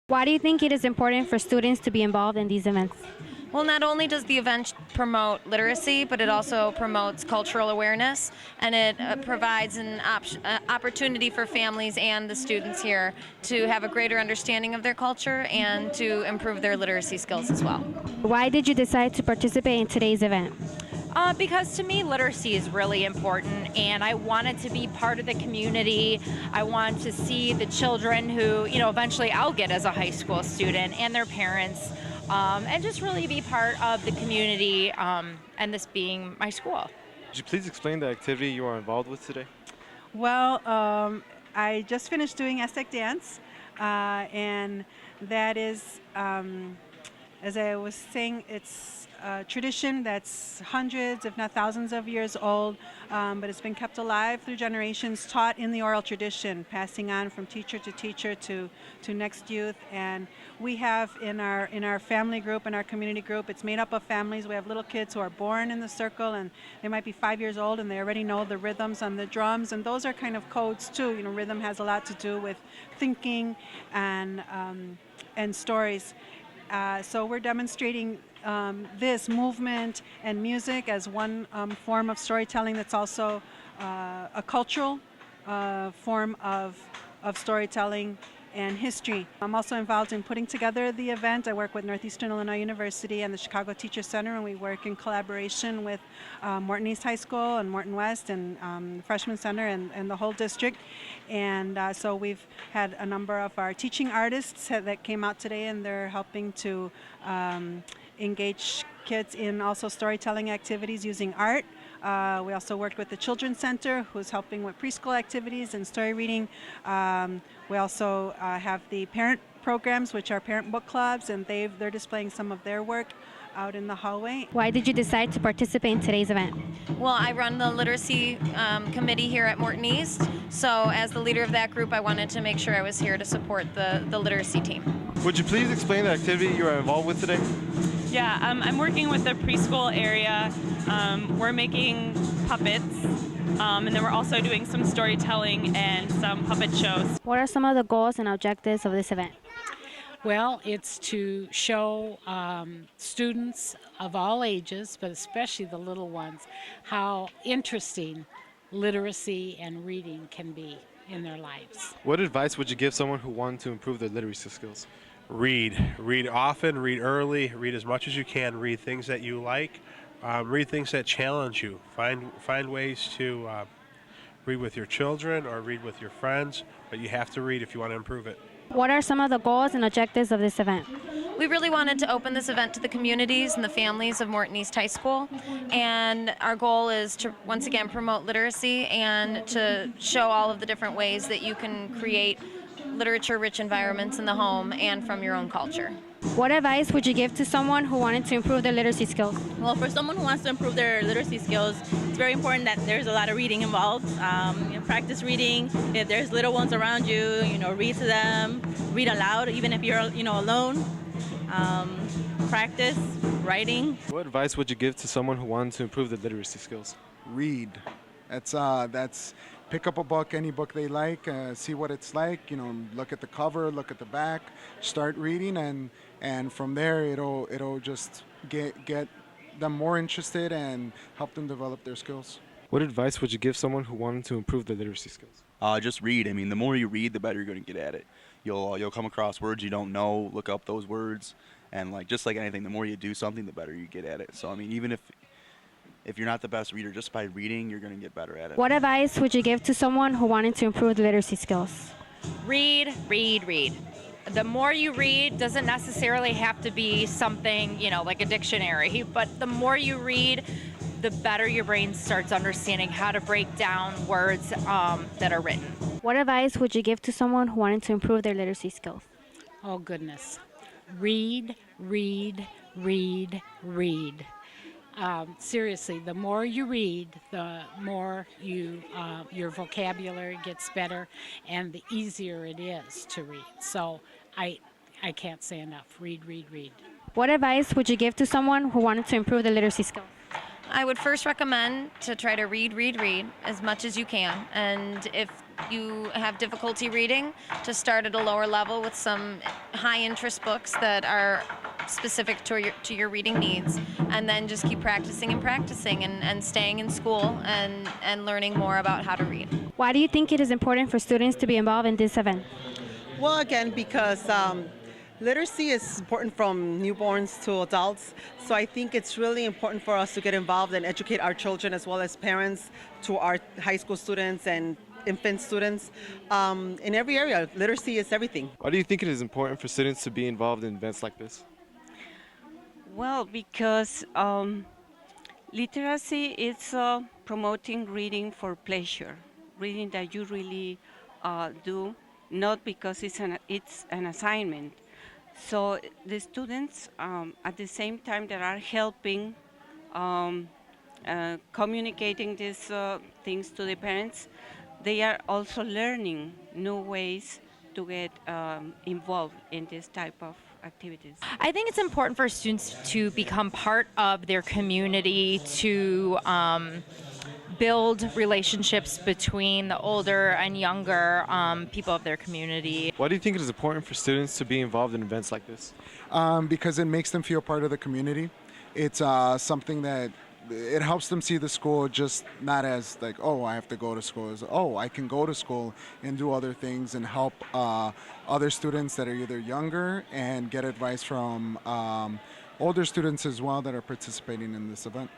Why do you think it is important for students to be involved in these events? Well, not only does the event promote literacy, but it also promotes cultural awareness, and it provides an opportunity for families and the students here to have a greater understanding of their culture and to improve their literacy skills as well. Why did you decide to participate in today's event? Because to me, literacy is really important, and I wanted to be part of the community. I want to see the children who, eventually I'll get as a high school student and their parents, and just really be part of the community, and this being my school. Could you please explain the activity you are involved with today? Well, I just finished doing Aztec dance, and that is, as I was saying, it's a tradition that's hundreds, if not thousands of years old, but it's been kept alive through generations, taught in the oral tradition, passing on from teacher to teacher to next youth. And we have in our family group, in our community group, it's made up of families. We have little kids who are born in the circle, and they might be 5 years old, and they already know the rhythms on the drums, and those are kind of codes too. Rhythm has a lot to do with thinking and stories. So we're demonstrating this movement and music as one form of storytelling that's also a cultural form of storytelling and history. I'm also involved in putting together the event. I work with Northeastern Illinois University and the Chicago Teacher Center, and we work in collaboration with Morton East High School and Morton West and the Freshman Center and the whole district. And so we've had a number of our teaching artists that came out today, and they're helping to engage kids in also storytelling activities using art. We also worked with the Children's Center, who's helping with preschool activities and story reading. We also have the parent programs, which are parent book clubs, and they're displaying some of their work out in the hallway. Why did you decide to participate in today's event? Well, I run the literacy committee here at Morton East, so as the leader of that group, I wanted to make sure I was here to support the literacy team. Would you please explain the activity you are involved with today? Yeah, I'm working with the preschool area. We're making puppets, and then we're also doing some storytelling and some puppet shows. What are some of the goals and objectives of this event? Well, it's to show students of all ages, but especially the little ones, how interesting literacy and reading can be in their lives. What advice would you give someone who wanted to improve their literacy skills? Read often, read early, read as much as you can, read things that you like, read things that challenge you. Find ways to read with your children or read with your friends, but you have to read if you want to improve it. What are some of the goals and objectives of this event? We really wanted to open this event to the communities and the families of Morton East High School, and our goal is to once again promote literacy and to show all of the different ways that you can create literature-rich environments in the home and from your own culture. What advice would you give to someone who wanted to improve their literacy skills? Well, for someone who wants to improve their literacy skills, it's very important that there's a lot of reading involved. Practice reading. If there's little ones around you, read to them. Read aloud, even if you're, alone. Practice writing. What advice would you give to someone who wanted to improve their literacy skills? Read. That's pick up a book, any book they like, see what it's like, look at the cover, look at the back, start reading, and from there it'll just get them more interested and help them develop their skills. What advice would you give someone who wanted to improve their literacy skills? Just read. I mean, the more you read, the better you're going to get at it. You'll come across words you don't know, look up those words, and just like anything, the more you do something, the better you get at it. So I mean, even if you're not the best reader, just by reading, you're going to get better at it. What advice would you give to someone who wanted to improve their literacy skills? Read, read, read. The more you read doesn't necessarily have to be something, like a dictionary, but the more you read, the better your brain starts understanding how to break down words that are written. What advice would you give to someone who wanted to improve their literacy skills? Oh, goodness. Read, read, read, read. Seriously, the more you read, the more your vocabulary gets better, and the easier it is to read. So I can't say enough. Read, read, read. What advice would you give to someone who wanted to improve their literacy skills? I would first recommend to try to read as much as you can. And if you have difficulty reading, to start at a lower level with some high interest books that are specific to your reading needs. And then just keep practicing and staying in school and learning more about how to read. Why do you think it is important for students to be involved in this event? Well, again, because literacy is important from newborns to adults. So I think it's really important for us to get involved and educate our children as well as parents to our high school students and infant students. In every area, literacy is everything. Why do you think it is important for students to be involved in events like this? Well, because literacy is promoting reading for pleasure, reading that you really do, not because it's an assignment. So the students, at the same time that are helping communicating these things to the parents, they are also learning new ways to get involved in this type of activities. I think it's important for students to become part of their community, to build relationships between the older and younger people of their community. Why do you think it is important for students to be involved in events like this? Because it makes them feel part of the community. It's something that it helps them see the school just not as like, oh, I have to go to school. As, oh, I can go to school and do other things and help other students that are either younger and get advice from older students as well that are participating in this event.